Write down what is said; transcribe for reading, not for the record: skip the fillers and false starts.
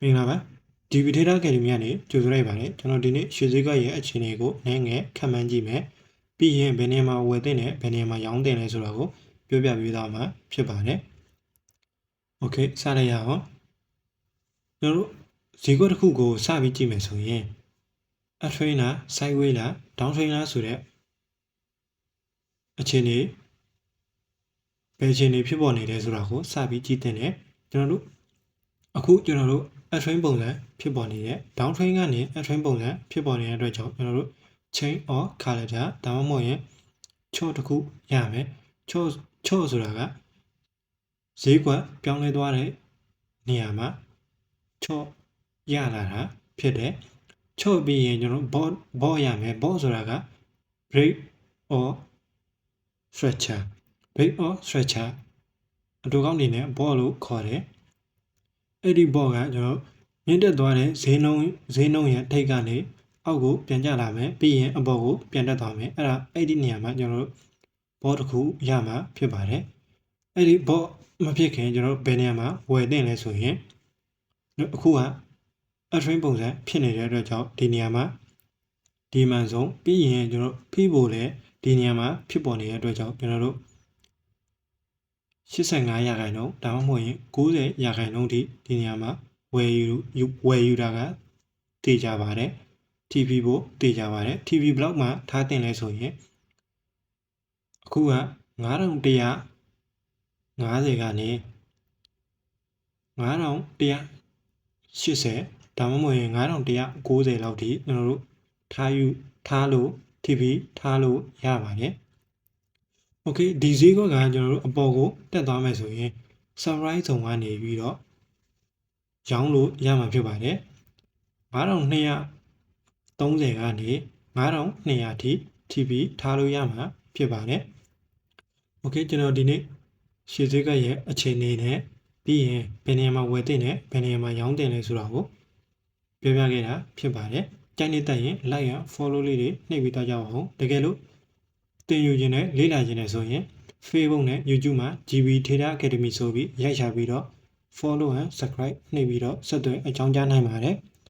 မင်္ဂလာပါ DB Data Academy ကနေကြိုဆိုလိုက်ပါတယ်ကျွန်တော်ဒီနေ့ရွှေစည်းကရဲ့အခြေအနေကိုနည်းငယ်ခန့်မှန်းကြည့်မယ်ပြီးရင်ဘယ်နေရာမှာဝယ်သင့်တယ်ဘယ်နေရာမှာရောင်းသင့်လဲဆိုတာကိုပြောပြပေးသွားမှာဖြစ်ပါတယ် Okay စရရအောင်ကျွန်တော်တို့ဈေးကွက်တစ်ခုကိုစပြီးကြည့်မယ်ဆိုရင် up trend လား sideways လား down trend လားဆိုတဲ့အခြေအနေဘယ်အခြေအနေဖြစ်ပေါ်နေလဲဆိုတာကိုစပြီးကြည့်သင့်တယ်ကျွန်တော်တို့အခုကျွန်တော်တို့up trend ပုံစံဖြစ်ပေါ်နေတဲ့ down trend ကနေ up trend ပုံစံဖြစ်ပေါ်နေတဲ့အတွက်ကြောင့်ကျွန်တော်တို့ chain or calendar ဒါမှမဟုတ်ရင် chart တစ်ခုရမယ် chart ဆိုတာကဈေးကွက်ပြောင်းလဲသွားတဲ့နေရာမှာ chart ရလာတာဖြစ်တယ် chart ပြီးရင်ကျွန်တော်ဘောရမယ်ဘောဆိုတာက break or structure break or structure အတူကောင်းနေနဲ့ဘောလို့ခေါ်တယ်အဲ့ဒီဘောကကျွန်တော်မြင့်တက်သွားတဲ့ဈေးနှုန်းရဲ့ထိပ်ကနေအောက်ကိုပြန်ကျလာမယ်ပြီးရင်အပေါ်ကိုပြန်တက်သွားမယ်အဲ့ဒီနေရာမှာကျွန်တော်တို့ဘောတစ်ခုရမှာဖြစ်ပါတယ်အဲ့ဒီဘောမဖြစ်ခင်ကျွန်တော်တို့ဘယ်နေရာမှာဝယ်သင့်လဲဆိုရင်အခုက up trend ပုံစံဖြစ်နေတဲ့အတွက်ကြောင့်ဒီနေရာမှာဒီမှန်ဆုံးပြီးရင်ကျွန်တော်ဖိဖို့လဲဒီနေရာမှာဖြစ်ပေါ်နေတဲ့အတွက်ကြောင့်ကျွန်တော်တို့85ရာခိုင်နှုန်းဒါမှမဟုတ်ရင်90ရာခိုင်နှုန်းထိဒီနေရာမှာဝယ်ယူတာကတည်ကြပါတယ် TV ဖို့တည်ကြပါတယ် TV ဘလောက်မှာထားတင်လဲဆိုရင်အခုက9150ကနေ9180ဒါမှမဟုတ်ရင်9190လောက်ထိကျွန်တော်တို့ထားလို့ TV ထားလို့ရပါတယ်โอเคဒီဈေးကွက်ကကျွန်တော်တို့အပေါ်ကိုတက်သွားမယ်ဆိုရင် sunrise zone ကနေပြီးတော့ရောင်းလို့ရမှာဖြစ်ပါတယ်9230ကနေ9200ထိ TV ထားလို့ရမှာဖြစ်ပါတယ်โอเคကျွန်တော်ဒီနေ့ရှေ့ဈေးကွက်ရဲ့အခြေအနေနဲ့ပြီးရင်ဘယ်နေရာမှာဝယ်သင့်တယ်ဘယ်နေရာမှာရောင်းသင့်လဲဆိုတာကိုပြောပြခဲ့တာဖြစ်ပါတယ်ကြိုက်နေတဲ့ရင် like ရ follow လေးတွေနှိပ်ပြီးတော့ကြအောင်တကယ်လို့သင်ယူခြင်းနဲ့လေ့လာခြင်းနဲ့ဆိုရင် Facebook နဲ့ YouTube မှာ GB Data Academy ဆိုပြီးရိုက်ချပြီးတော့ follow and subscribe နှိပ်ပြီးတော့ဆက်သွယ်အကြောင်းကြားနိုင်ပါတယ်